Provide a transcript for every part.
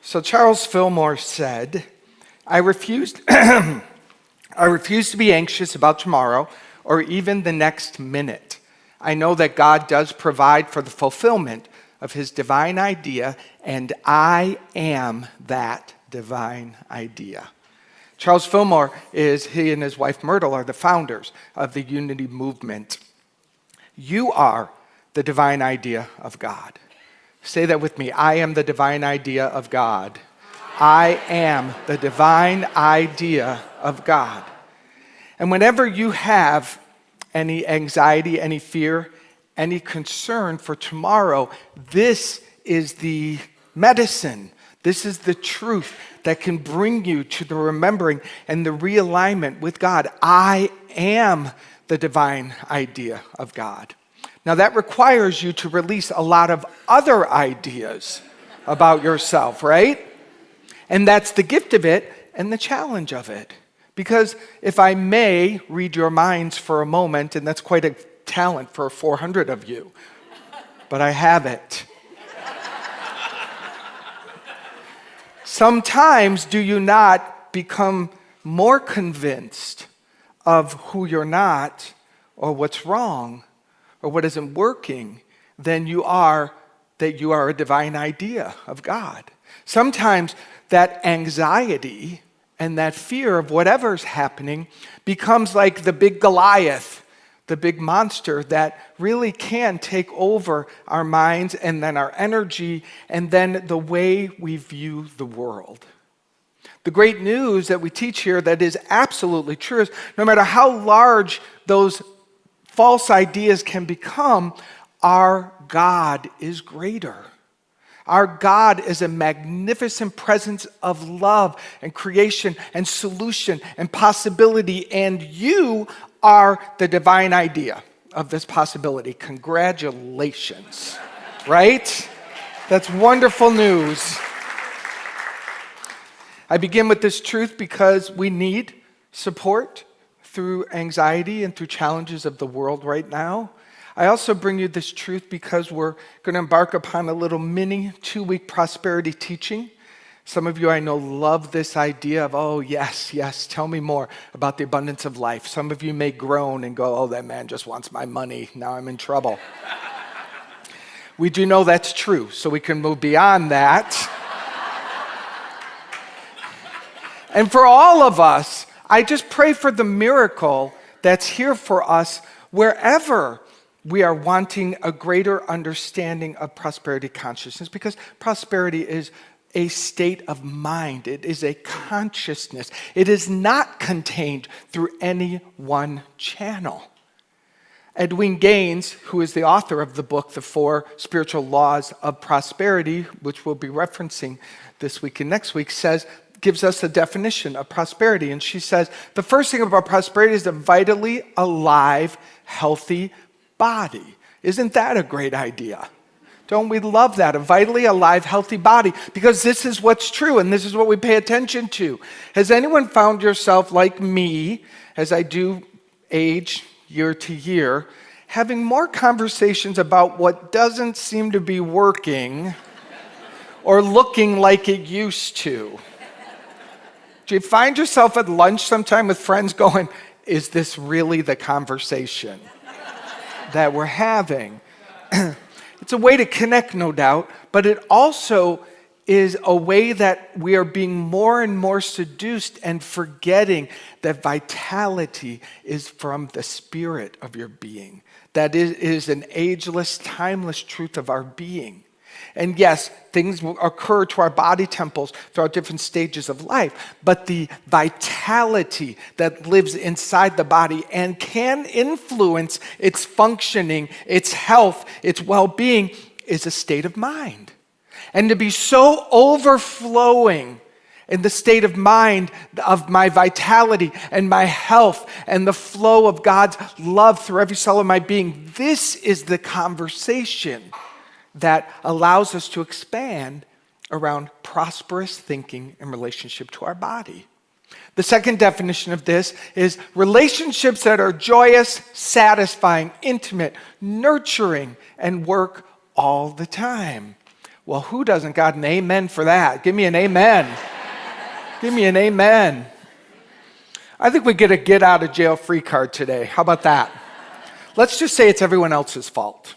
So Charles Fillmore said, I refuse to be anxious about tomorrow or even the next minute. I know that God does provide for the fulfillment of his divine idea, and I am that divine idea. Charles Fillmore he and his wife Myrtle are the founders of the Unity movement. You are the divine idea of God. Say that with me. I am the divine idea of God. I am the divine idea of God. And whenever you have any anxiety, any fear, any concern for tomorrow, this is the medicine. This is the truth that can bring you to the remembering and the realignment with God. I am the divine idea of God. Now that requires you to release a lot of other ideas about yourself, right? And that's the gift of it and the challenge of it. Because if I may read your minds for a moment, and that's quite a talent for 400 of you, but I have it. Sometimes do you not become more convinced of who you're not or what's wrong or what isn't working than you are that you are a divine idea of God? Sometimes that anxiety and that fear of whatever's happening becomes like the big Goliath, the big monster that really can take over our minds and then our energy and then the way we view the world. The great news that we teach here that is absolutely true is no matter how large those false ideas can become, our God is greater. Our God is a magnificent presence of love and creation and solution and possibility, and you are the divine idea of this possibility. Congratulations, right? That's wonderful news. I begin with this truth because we need support through anxiety and through challenges of the world right now. I also bring you this truth because we're going to embark upon a little mini 2-week prosperity teaching. Some of you I know love this idea of, oh, yes, tell me more about the abundance of life. Some of you may groan and go, oh, that man just wants my money. Now I'm in trouble. We do know that's true, so we can move beyond that. And for all of us, I just pray for the miracle that's here for us wherever we are wanting a greater understanding of prosperity consciousness, because prosperity is a state of mind. It is a consciousness. It is not contained through any one channel. Edwene Gaines, who is the author of the book, The 4 Spiritual Laws of Prosperity, which we'll be referencing this week and next week, gives us a definition of prosperity. And she says, the first thing about prosperity is a vitally alive, healthy body. Isn't that a great idea? Don't we love that? A vitally alive, healthy body. Because this is what's true, and this is what we pay attention to. Has anyone found yourself like me, as I do age year to year, having more conversations about what doesn't seem to be working or looking like it used to? Do you find yourself at lunch sometime with friends going, is this really the conversation that we're having? It's a way to connect, no doubt, but it also is a way that we are being more and more seduced and forgetting that vitality is from the spirit of your being. That is an ageless, timeless truth of our being. And yes, things will occur to our body temples throughout different stages of life, but the vitality that lives inside the body and can influence its functioning, its health, its well-being is a state of mind. And to be so overflowing in the state of mind of my vitality and my health and the flow of God's love through every cell of my being, this is the conversation that allows us to expand around prosperous thinking in relationship to our body. The second definition of this is relationships that are joyous, satisfying, intimate, nurturing, and work all the time. Well, who doesn't got an amen for that? Give me an amen. Give me an amen. I think we get a get out of jail free card today. How about that? Let's just say it's everyone else's fault,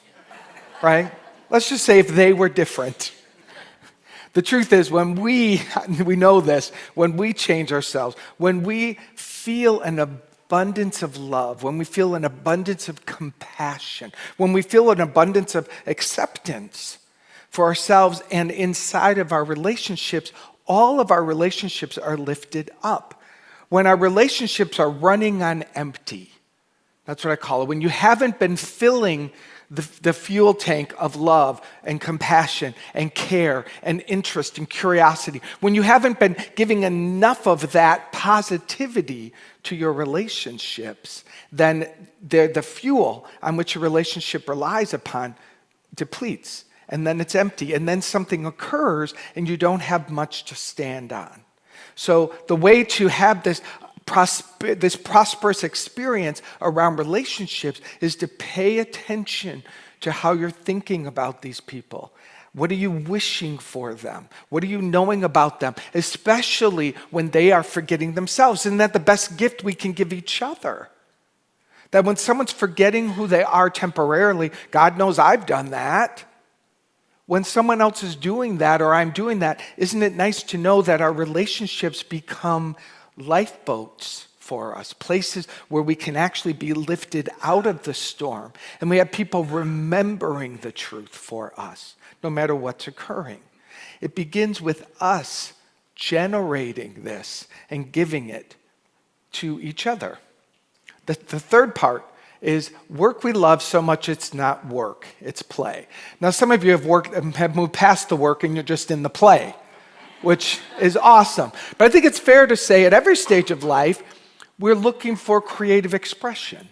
right? Let's just say if they were different. The truth is, when we know this, when we change ourselves, when we feel an abundance of love, when we feel an abundance of compassion, when we feel an abundance of acceptance for ourselves and inside of our relationships, all of our relationships are lifted up. When our relationships are running on empty, that's what I call it. When you haven't been filling the fuel tank of love and compassion and care and interest and curiosity, when you haven't been giving enough of that positivity to your relationships, then the fuel on which your relationship relies upon depletes. And then it's empty. And then something occurs and you don't have much to stand on. So the way to have this prosperous experience around relationships is to pay attention to how you're thinking about these people. What are you wishing for them? What are you knowing about them? Especially when they are forgetting themselves. Isn't that the best gift we can give each other? That when someone's forgetting who they are temporarily, God knows I've done that. When someone else is doing that or I'm doing that, isn't it nice to know that our relationships become lifeboats for us, places where we can actually be lifted out of the storm. And we have people remembering the truth for us, no matter what's occurring. It begins with us generating this and giving it to each other. The third part is work we love so much it's not work, it's play. Now, some of you have moved past the work and you're just in the play, which is awesome. But I think it's fair to say at every stage of life, we're looking for creative expression,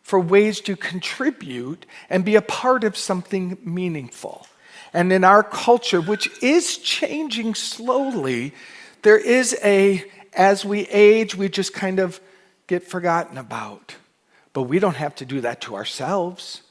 for ways to contribute and be a part of something meaningful. And in our culture, which is changing slowly, there is as we age, we just kind of get forgotten about. But we don't have to do that to ourselves.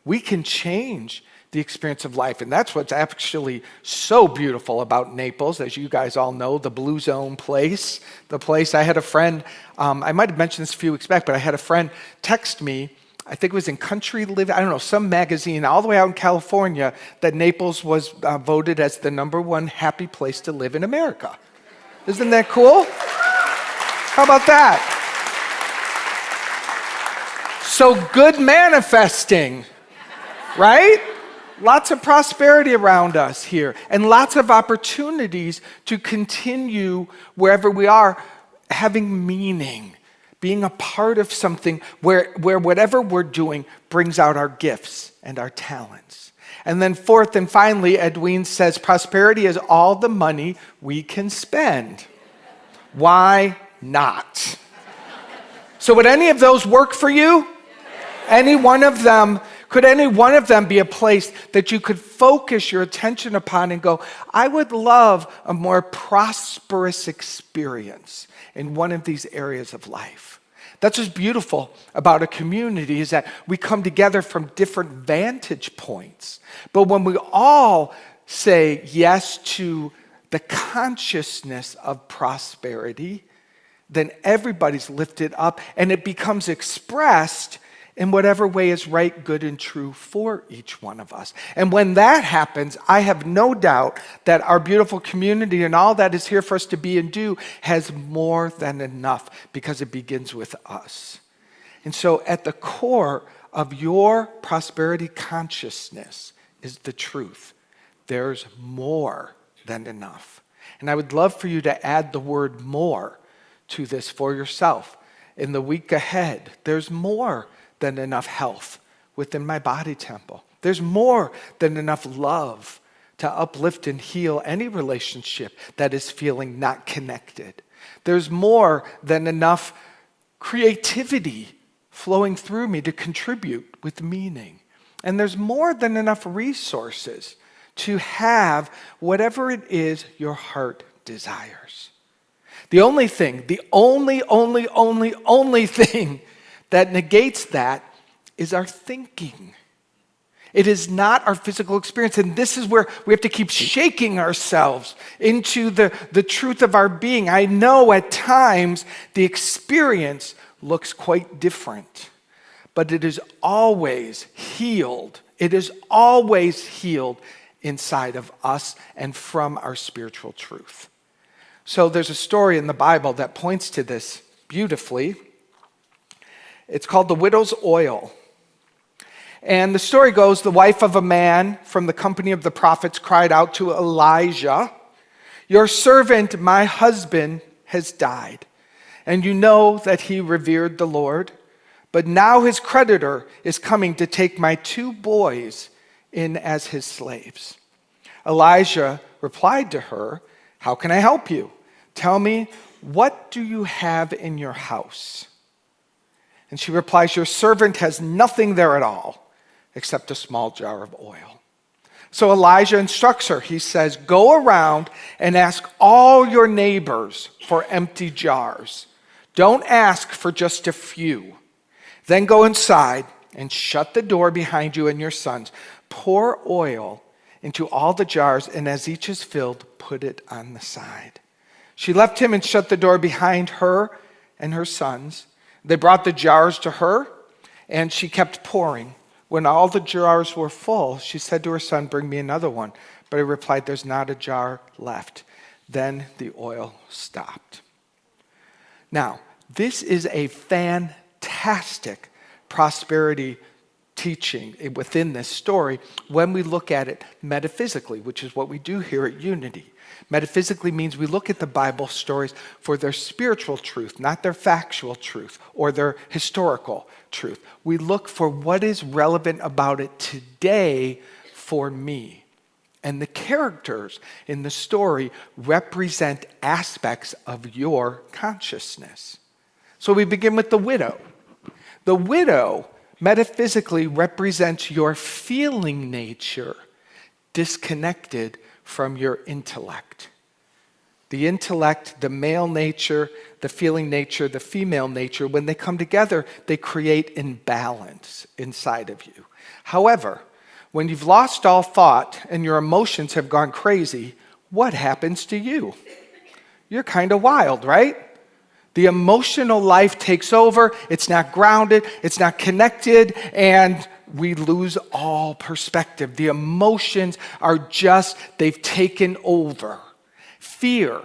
We can change the experience of life. And that's what's actually so beautiful about Naples. As you guys all know, the Blue Zone place. The place, I had a friend, I might have mentioned this a few weeks back, but I had a friend text me, I think it was in Country Living, I don't know, some magazine all the way out in California, that Naples was voted as the #1 happy place to live in America. Isn't that cool? How about that? So good manifesting, right? Lots of prosperity around us here and lots of opportunities to continue wherever we are, having meaning, being a part of something where whatever we're doing brings out our gifts and our talents. And then fourth and finally, Edwene says, prosperity is all the money we can spend. Why not? So would any of those work for you? Any one of them, could any one of them be a place that you could focus your attention upon and go, I would love a more prosperous experience in one of these areas of life? That's what's beautiful about a community, is that we come together from different vantage points. But when we all say yes to the consciousness of prosperity, then everybody's lifted up and it becomes expressed in whatever way is right, good, and true for each one of us. And when that happens, I have no doubt that our beautiful community and all that is here for us to be and do has more than enough, because it begins with us. And so at the core of your prosperity consciousness is the truth. There's more than enough. And I would love for you to add the word more to this for yourself. In the week ahead, there's more than enough health within my body temple. There's more than enough love to uplift and heal any relationship that is feeling not connected. There's more than enough creativity flowing through me to contribute with meaning. And there's more than enough resources to have whatever it is your heart desires. The only thing, the only thing that negates that is our thinking. It is not our physical experience. And this is where we have to keep shaking ourselves into the truth of our being. I know at times the experience looks quite different, but it is always healed. It is always healed inside of us and from our spiritual truth. So there's a story in the Bible that points to this beautifully. It's called the widow's oil. And the story goes, the wife of a man from the company of the prophets cried out to Elijah, "Your servant, my husband, has died, and you know that he revered the Lord. But now his creditor is coming to take my 2 boys in as his slaves." Elijah replied to her, "How can I help you? Tell me, what do you have in your house?" And she replies, "Your servant has nothing there at all, except a small jar of oil." So Elijah instructs her. He says, "Go around and ask all your neighbors for empty jars. Don't ask for just a few. Then go inside and shut the door behind you and your sons. Pour oil into all the jars, and as each is filled, put it on the side." She left him and shut the door behind her and her sons. They brought the jars to her, and she kept pouring. When all the jars were full, she said to her son, "Bring me another one." But he replied, "There's not a jar left." Then the oil stopped. Now, this is a fantastic prosperity teaching within this story when we look at it metaphysically, which is what we do here at Unity. Metaphysically means we look at the Bible stories for their spiritual truth, not their factual truth or their historical truth. We look for what is relevant about it today for me. And the characters in the story represent aspects of your consciousness. So we begin with the widow. The widow metaphysically represents your feeling nature disconnected from your intellect. The intellect, the male nature, the feeling nature, the female nature, when they come together, they create imbalance inside of you. However, when you've lost all thought and your emotions have gone crazy, what happens to you? You're kind of wild, right? The emotional life takes over, it's not grounded, it's not connected, and we lose all perspective. The emotions are just, they've taken over. Fear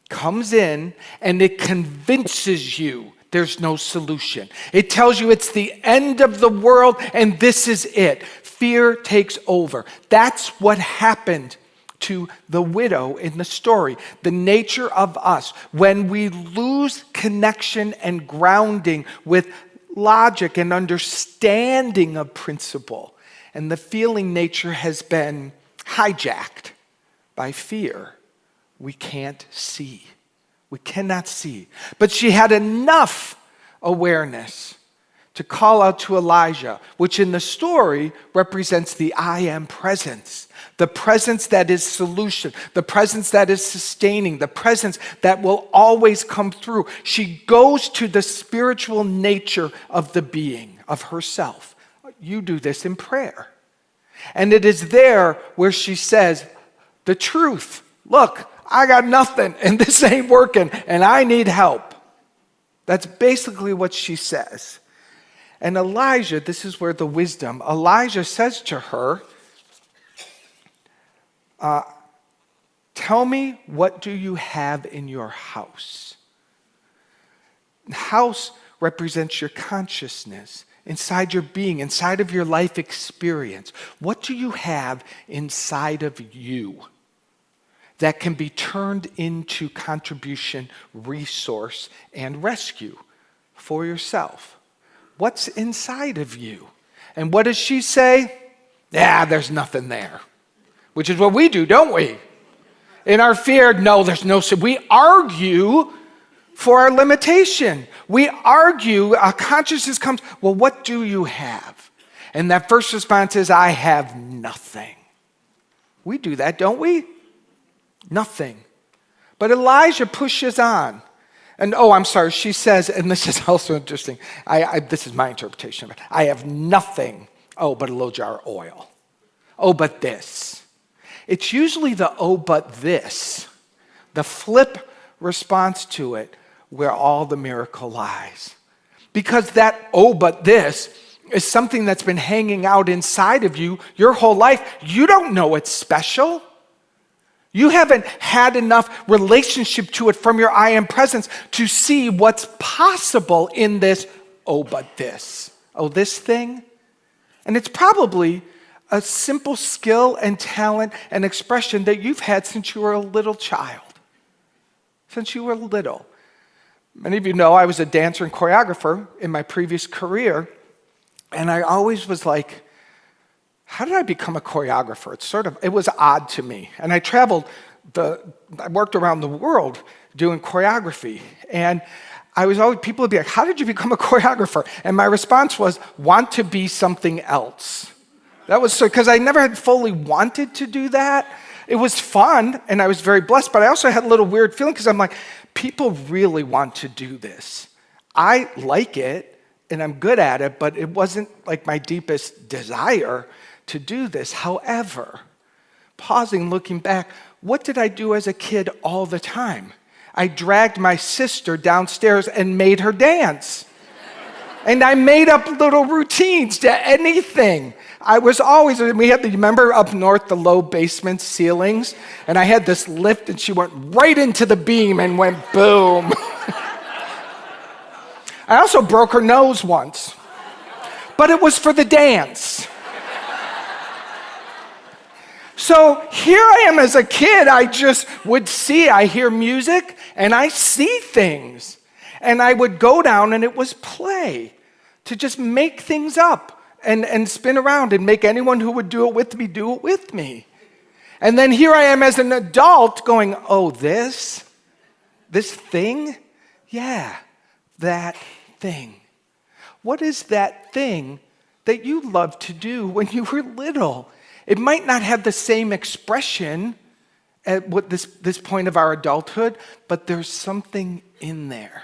comes in and it convinces you there's no solution. It tells you it's the end of the world and this is it. Fear takes over. That's what happened to the widow in the story. The nature of us, when we lose connection and grounding with logic and understanding of principle, and the feeling nature has been hijacked by fear, we can't see. We cannot see. But she had enough awareness to call out to Elijah, which in the story represents the I am presence. The presence that is solution, the presence that is sustaining, the presence that will always come through. She goes to the spiritual nature of the being, of herself. You do this in prayer. And it is there where she says, the truth, look, I got nothing and this ain't working and I need help. That's basically what she says. And Elijah, this is where the wisdom, Elijah says to her, tell me, what do you have in your house? House represents your consciousness, inside your being, inside of your life experience. What do you have inside of you that can be turned into contribution, resource, and rescue for yourself? What's inside of you? And what does she say? Yeah, there's nothing there. Which is what we do, don't we? In our fear, no, there's no sin. We argue for our limitation. We argue, our consciousness comes, well, what do you have? And that first response is, I have nothing. We do that, don't we? Nothing. But Elijah pushes on. And I'm sorry, she says, and this is also interesting, this is my interpretation of it, I have nothing Oh, but a little jar of oil. Oh, but this. It's usually the oh, but this, the flip response to it, where all the miracle lies. Because that oh, but this is something that's been hanging out inside of you your whole life. You don't know it's special. You haven't had enough relationship to it from your I am presence to see what's possible in this, oh, but this. Oh, this thing? And it's probably a simple skill and talent and expression that you've had since you were a little child. Since you were little. Many of you know I was a dancer and choreographer in my previous career, and I always was like, how did I become a choreographer? It was odd to me. And I worked around the world doing choreography. And people would be like, how did you become a choreographer? And my response was, want to be something else. That was so, because I never had fully wanted to do that. It was fun, and I was very blessed, but I also had a little weird feeling, because I'm like, people really want to do this. I like it, and I'm good at it, but it wasn't like my deepest desire to do this. However, pausing, looking back, what did I do as a kid all the time? I dragged my sister downstairs and made her dance. And I made up little routines to anything. Remember up north, the low basement ceilings? And I had this lift, and she went right into the beam and went boom. I also broke her nose once, but it was for the dance. So here I am as a kid, I hear music, and I see things. And I would go down, and it was play, to just make things up and spin around and make anyone who would do it with me. And then here I am as an adult going, oh, this thing? Yeah, that thing. What is that thing that you loved to do when you were little? It might not have the same expression at this point of our adulthood, but there's something in there.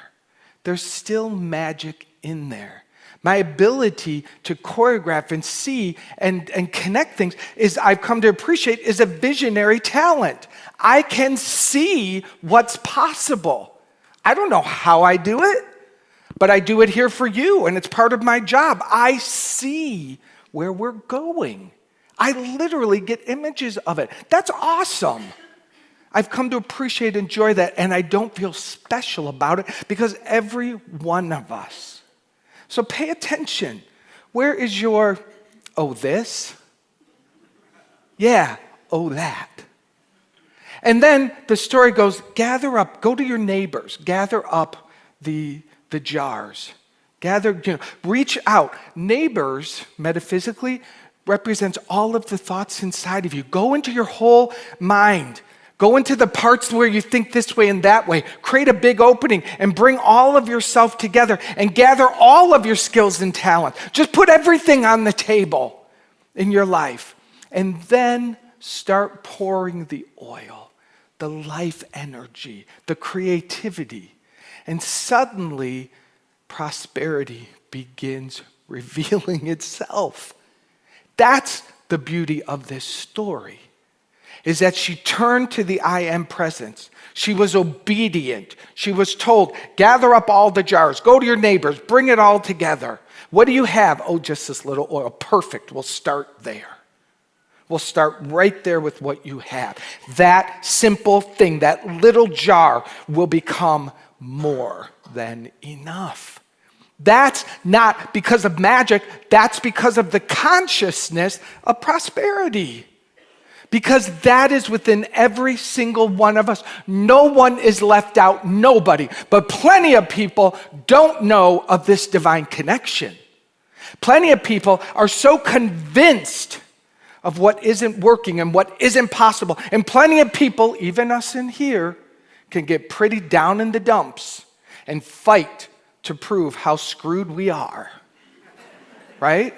There's still magic in there. My ability to choreograph and see and connect things I've come to appreciate is a visionary talent. I can see what's possible. I don't know how I do it, but I do it here for you, and it's part of my job. I see where we're going. I literally get images of it. That's awesome. I've come to appreciate and enjoy that, and I don't feel special about it because every one of us. So pay attention. Where is your, oh, this? Yeah, oh, that. And then the story goes, gather up, go to your neighbors, gather up the jars. Reach out. Neighbors, metaphysically, represents all of the thoughts inside of you. Go into your whole mind. Go into the parts where you think this way and that way. Create a big opening and bring all of yourself together and gather all of your skills and talent. Just put everything on the table in your life. And then start pouring the oil, the life energy, the creativity. And suddenly, prosperity begins revealing itself. That's the beauty of this story, is that she turned to the I am presence. She was obedient. She was told, gather up all the jars, go to your neighbors, bring it all together. What do you have? Oh, just this little oil. Perfect. We'll start there. We'll start right there with what you have. That simple thing, that little jar will become more than enough. That's not because of magic. That's because of the consciousness of prosperity. Because that is within every single one of us. No one is left out, nobody. But plenty of people don't know of this divine connection. Plenty of people are so convinced of what isn't working and what isn't possible. And plenty of people, even us in here, can get pretty down in the dumps and fight to prove how screwed we are. Right?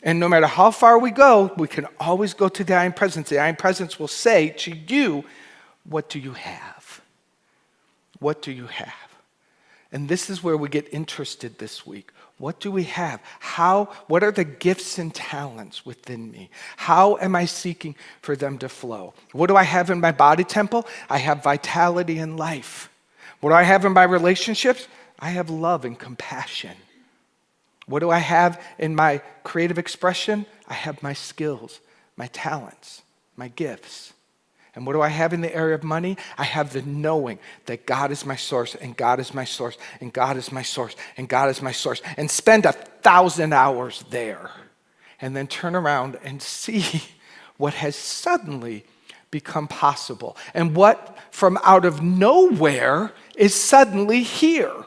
And no matter how far we go, we can always go to the I am presence. The I am presence will say to you, what do you have? What do you have? And this is where we get interested this week. What do we have? What are the gifts and talents within me? How am I seeking for them to flow? What do I have in my body temple? I have vitality and life. What do I have in my relationships? I have love and compassion. What do I have in my creative expression? I have my skills, my talents, my gifts. And what do I have in the area of money? I have the knowing that God is my source, and God is my source, and God is my source, and God is my source. And spend 1,000 hours there. And then turn around and see what has suddenly become possible. And what from out of nowhere is suddenly here.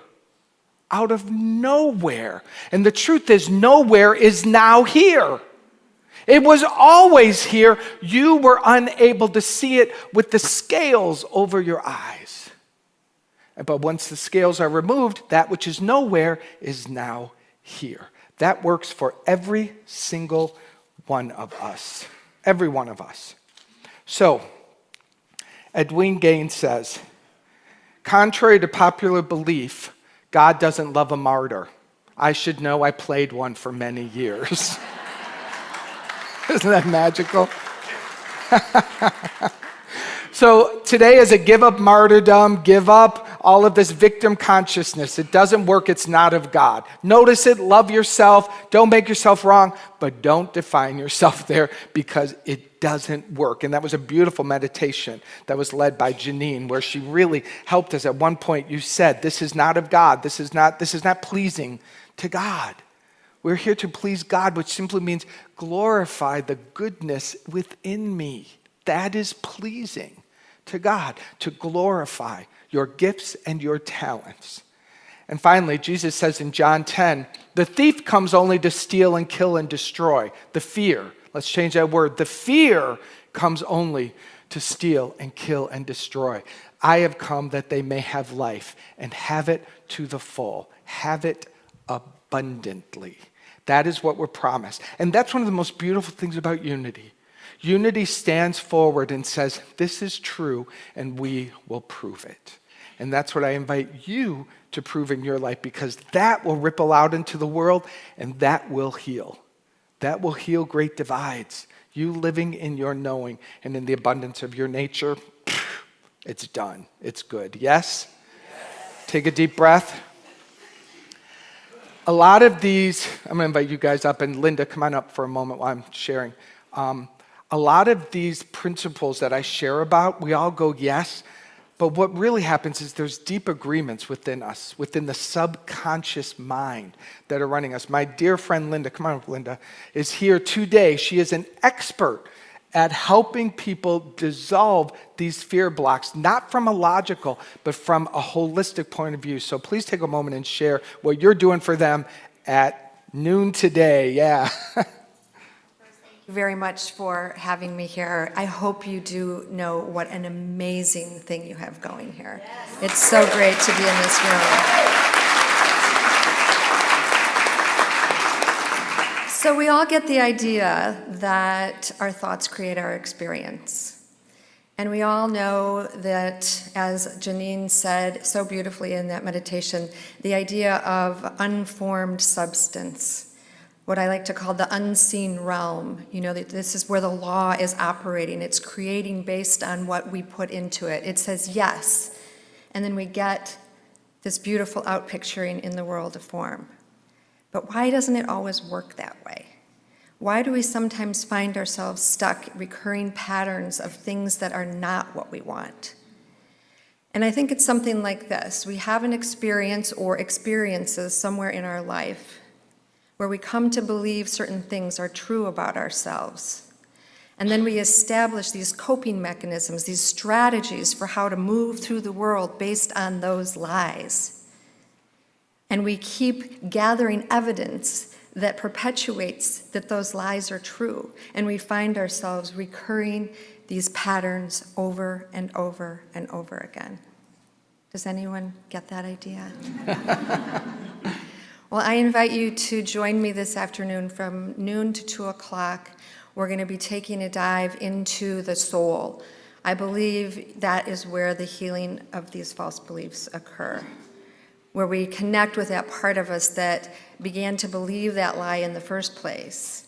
Out of nowhere. And the truth is, nowhere is now here. It was always here. You were unable to see it with the scales over your eyes. But once the scales are removed, that which is nowhere is now here. That works for every single one of us. Every one of us. So, Edwene Gaines says, contrary to popular belief, God doesn't love a martyr. I should know, I played one for many years. Isn't that magical? So today is a give up martyrdom, give up all of this victim consciousness. It doesn't work, it's not of God. Notice it, love yourself, don't make yourself wrong, but don't define yourself there because it doesn't work. And that was a beautiful meditation that was led by Janine, where she really helped us. At one point you said, this is not of God, this is not pleasing to God. We're here to please God, which simply means glorify the goodness within me. That is pleasing to God, to glorify your gifts and your talents. And finally, Jesus says in John 10, the thief comes only to steal and kill and destroy. The fear, let's change that word. The fear comes only to steal and kill and destroy. I have come that they may have life and have it to the full, have it abundantly. That is what we're promised. And that's one of the most beautiful things about unity. Unity stands forward and says, this is true, and we will prove it. And that's what I invite you to prove in your life, because that will ripple out into the world, and that will heal. That will heal great divides. You living in your knowing and in the abundance of your nature, it's done. It's good. Yes? Take a deep breath. A lot of these, I'm going to invite you guys up, and Linda, come on up for a moment while I'm sharing. A lot of these principles that I share about, we all go yes, but what really happens is there's deep agreements within us, within the subconscious mind that are running us. My dear friend Linda, come on up, Linda, is here today. She is an expert at helping people dissolve these fear blocks, not from a logical, but from a holistic point of view. So please take a moment and share what you're doing for them at noon today. Yeah. Thank you very much for having me here. I hope you do know what an amazing thing you have going here. Yes. It's so great to be in this room. So we all get the idea that our thoughts create our experience. And we all know that, as Janine said so beautifully in that meditation, the idea of unformed substance, what I like to call the unseen realm, that this is where the law is operating. It's creating based on what we put into it. It says yes, and then we get this beautiful outpicturing in the world of form. But why doesn't it always work that way? Why do we sometimes find ourselves stuck in recurring patterns of things that are not what we want? And I think it's something like this. We have an experience or experiences somewhere in our life where we come to believe certain things are true about ourselves. And then we establish these coping mechanisms, these strategies for how to move through the world based on those lies. And we keep gathering evidence that perpetuates that those lies are true. And we find ourselves recurring these patterns over and over and over again. Does anyone get that idea? Well, I invite you to join me this afternoon from noon to 2 o'clock. We're going to be taking a dive into the soul. I believe that is where the healing of these false beliefs occur. where we connect with that part of us that began to believe that lie in the first place.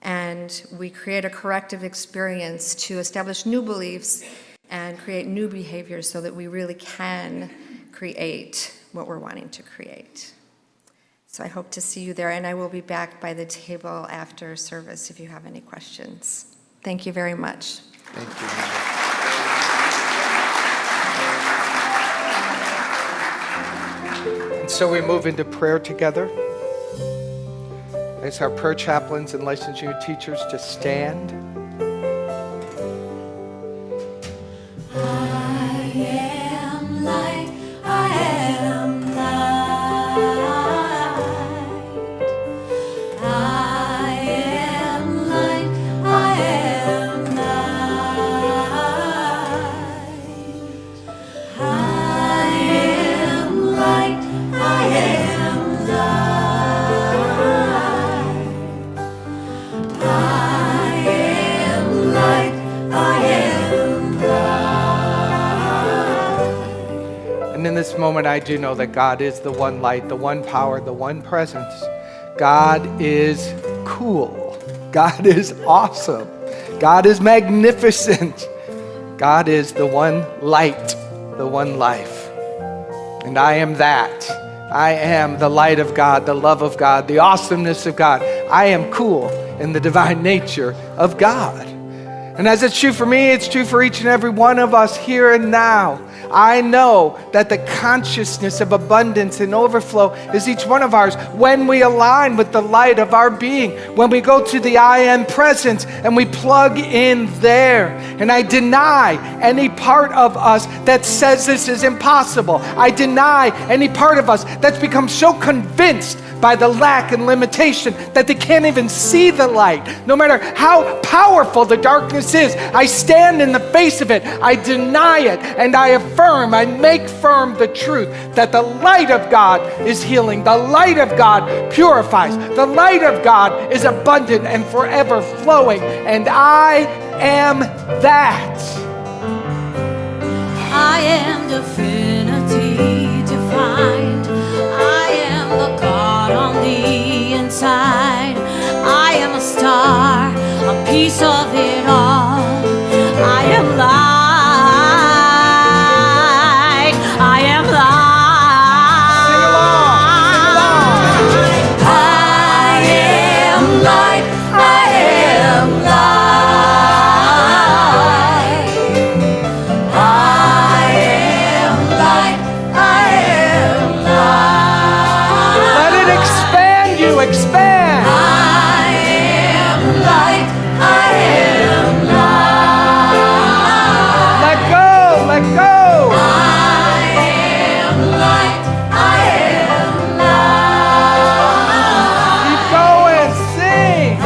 And we create a corrective experience to establish new beliefs and create new behaviors so that we really can create what we're wanting to create. So I hope to see you there, and I will be back by the table after service if you have any questions. Thank you very much. Thank you. And so we move into prayer together. I ask our prayer chaplains and licensed teachers to stand. I am light, I am light. I am light, I am light. I am light, I am light. I am light, I am light. And in this moment, I do know that God is the one light, the one power, the one presence. God is cool. God is awesome. God is magnificent. God is the one light, the one life. And I am that. I am the light of God, the love of God, the awesomeness of God. I am cool in the divine nature of God. And as it's true for me, it's true for each and every one of us here and now. I know that the consciousness of abundance and overflow is each one of ours when we align with the light of our being, when we go to the I am presence and we plug in there. And I deny any part of us that says this is impossible. I deny any part of us that's become so convinced by the lack and limitation that they can't even see the light. No matter how powerful the darkness is, I stand in the face of it, I deny it, and I affirm, I make firm the truth that the light of God is healing, the light of God purifies, the light of God is abundant and forever flowing, and I am that. I am divinity defined. I am the God on the inside. I am a star, a piece of it all. I am light. I am light. Sing along, sing along. I am light. I am light. I am light. I am light. Let it expand you, expand. I am light. I am light. Let go, let go. I am light. I am light. Keep going, sing,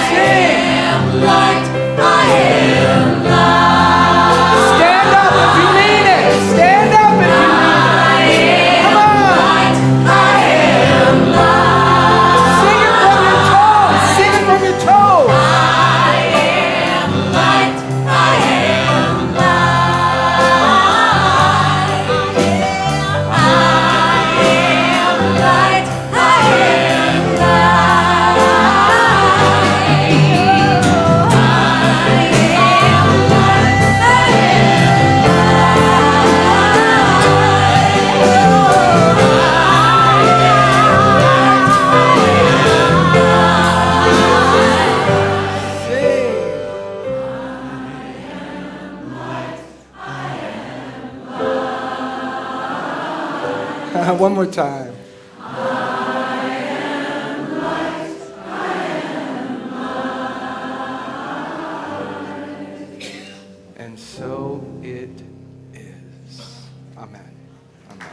sing. am light. I am light. Stand up if you mean it. Stand up if you mean it. Come on. I am light. Sing it from your toes. Sing it from your toes. I am light. I am light. I am light. I am Sing. One more time. And so it is. Amen. Amen.